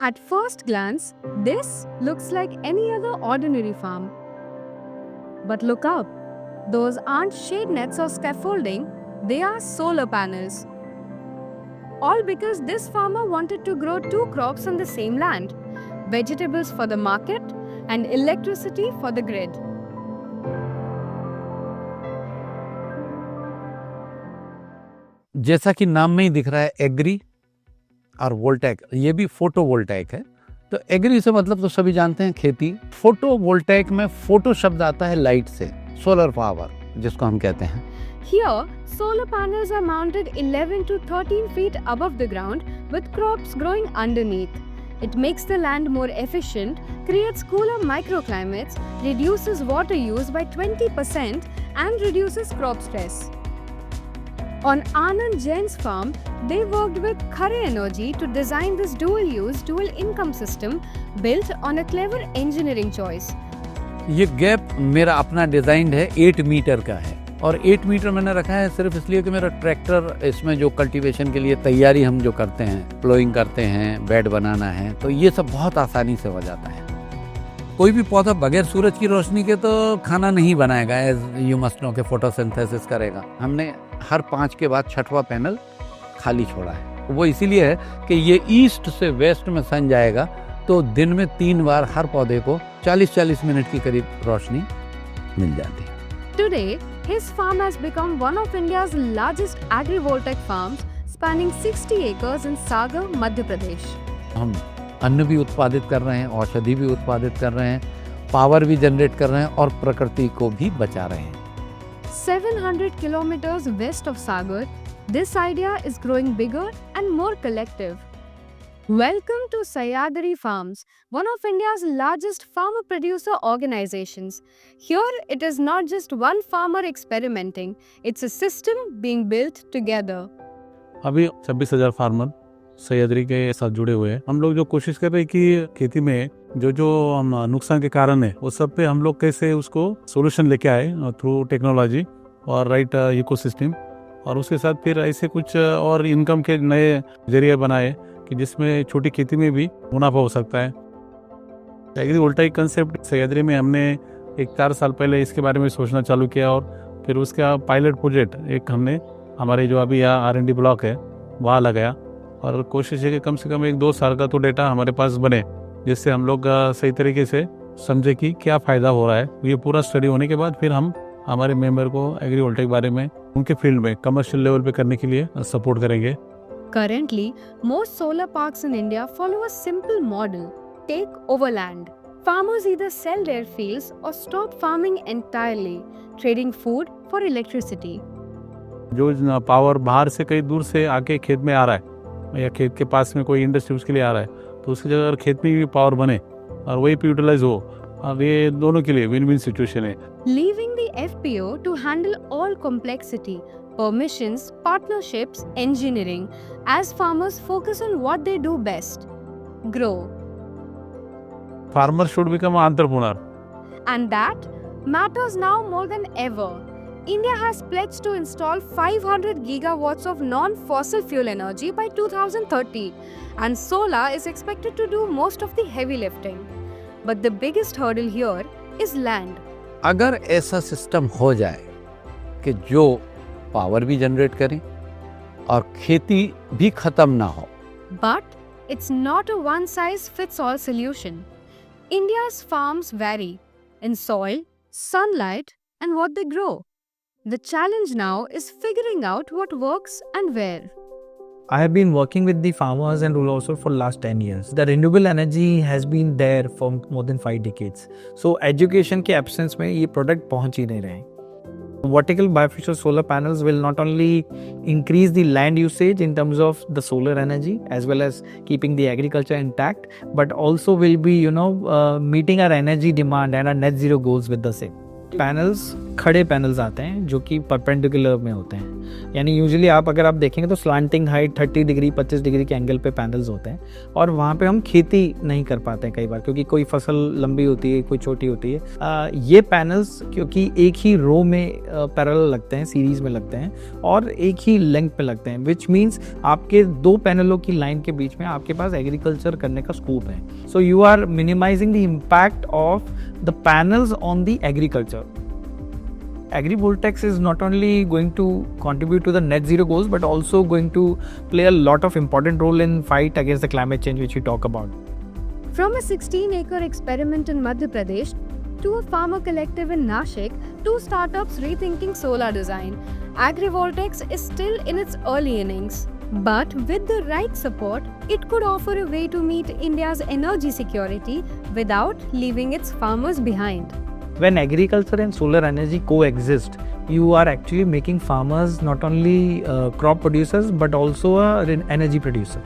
At first glance, this looks like any other ordinary farm. But look up. Those aren't shade nets or scaffolding, they are solar panels. All because this farmer wanted to grow two crops on the same land, vegetables for the market and electricity for the grid. जैसा कि नाम में ही दिख रहा है agree और वोल्टेक, ये भी फोटो वोल्टेक है। तो एग्री से मतलब तो सभी जानते हैं खेती। फोटो वोल्टेक में फोटो शब्द आता है लाइट से, सोलर पावर जिसको हम कहते हैं। Here, solar panels are mounted 11 to 13 feet above the ground with crops growing underneath. It makes the land more efficient, creates cooler microclimates, reduces water use by 20% and reduces crop stress. On Anand Jain's farm, they worked with Khare Energy to design this dual-use, dual-income system built on a clever engineering choice. ये gap मेरा अपना design है, 8 metre का है। और 8 metre मैंने रखा है सिर्फ इसलिए कि मेरा ट्रैक्टर, इसमें जो कल्टीवेशन के लिए तैयारी हम जो करते हैं, प्लोइंग करते हैं, बेड बनाना है, तो ये सब बहुत आसानी से हो जाता है। कोई भी पौधा बगैर सूरज की रोशनी के तो खाना नहीं बनाएगा, एज यू मस्ट नो के फोटोसिंथेसिस करेगा। हमने हर 5 के बाद 6वां पैनल खाली छोड़ा है। वो इसीलिए है कि ये ईस्ट से वेस्ट में सन जाएगा, तो दिन में 3 बार हर पौधे को 40-40 मिनट की करीब रोशनी मिल जाती है। Today, his farm has become one of India's largest agrivoltaic farms, spanning 60 acres in Sagar, Madhya Pradesh. हम अन्न भी उत्पादित कर रहे हैं, औषधि भी उत्पादित कर रहे हैं, पावर भी जनरेट कर रहे हैं और प्रकृति को भी बचा रहे हैं। 700 kilometers west of Sagar, this idea is growing bigger and more collective. Welcome to Sahyadri Farms, one of India's largest farmer producer organizations. Here, it is not just one farmer experimenting, it's a system being built together. अभी 26,000 farmer Sahyadri के साथ जुड़े हुए हैं। हम लोग जो कोशिश कर रहे हैं कि खेती में जो नुकसान के कारण है, वो सब पे हम लोग कैसे उसको सोल्यूशन लेके आए थ्रू टेक्नोलॉजी और राइट इकोसिस्टम, और उसके साथ फिर ऐसे कुछ और इनकम के नए जरिए बनाए कि जिसमें छोटी खेती में भी मुनाफा हो सकता है। एग्रीवोल्टाइक कंसेप्ट सह्याद्री में हमने 4 साल पहले इसके बारे में सोचना चालू किया, और फिर उसका पायलट प्रोजेक्ट एक हमने हमारे जो अभी यहाँ R&D ब्लॉक है वहाँ लगाया, और कोशिश है कि कम से कम 1-2 साल का तो डेटा हमारे पास बने, जिससे हम लोग सही तरीके से समझे कि क्या फ़ायदा हो रहा है। ये पूरा स्टडी होने के बाद फिर हम हमारे मेंबर को एग्रीवोल्टाइक बारे में उनके फील्ड में कमर्शियल लेवल पे करने के लिए सपोर्ट करेंगे। Currently, most solar parks in India follow a simple model: take over land. Farmers either sell their fields or stop farming entirely, trading food for electricity. जो पावर बाहर से कहीं दूर से आके खेत में आ रहा है या खेत के पास में कोई इंडस्ट्री उसके लिए आ रहा है, तो उसकी जगह अगर खेत में भी पावर बने और वही पे यूटिलाइज हो, अब ये दोनों के लिए विन विन सिचुएशन है। Leaving the FPO to handle all complexity, permissions, partnerships, engineering, as farmers focus on what they do best: grow. Farmer should become an entrepreneur. And that matters now more than ever. India has pledged to install 500 gigawatts of non-fossil fuel energy by 2030, and solar is expected to do most of the heavy lifting. But the biggest hurdle here is land. अगर ऐसा system हो जाए कि जो power भी generate करें और खेती भी खत्म ना हो, But it's not a one-size-fits-all solution. India's farms vary in soil, sunlight, and what they grow. The challenge now is figuring out what works and where. I have been working with the farmers and rural household for last 10 years. The renewable energy has been there for more than 5 decades. So education के absence में ये product पहुंच ही नहीं रहे। Vertical bifacial solar panels will not only increase the land usage in terms of the solar energy as well as keeping the agriculture intact, but also will be meeting our energy demand and our net zero goals with the same. Panels खड़े panels आते हैं जो कि perpendicular में होते हैं, यानी usually अगर आप देखेंगे तो स्लांटिंग हाइट 30 डिग्री 25 डिग्री के एंगल पे पैनल्स होते हैं, और वहाँ पे हम खेती नहीं कर पाते हैं कई बार, क्योंकि कोई फसल लंबी होती है कोई छोटी होती है। ये पैनल्स क्योंकि एक ही रो में पैरेलल लगते हैं, सीरीज में लगते हैं और एक ही लेंथ पे लगते हैं, विच मीन्स आपके दो पैनलों की लाइन के बीच में आपके पास एग्रीकल्चर करने का स्कोप है। So you are minimising the impact of the panels on the agriculture. Agrivoltaics is not only going to contribute to the net zero goals, but also going to play a lot of important role in fight against the climate change, which we talk about. From a 16-acre experiment in Madhya Pradesh to a farmer collective in Nashik, two startups rethinking solar design, agrivoltaics is still in its early innings. But with the right support, it could offer a way to meet India's energy security without leaving its farmers behind. When agriculture and solar energy coexist, you are actually making farmers not only crop producers but also an energy producer.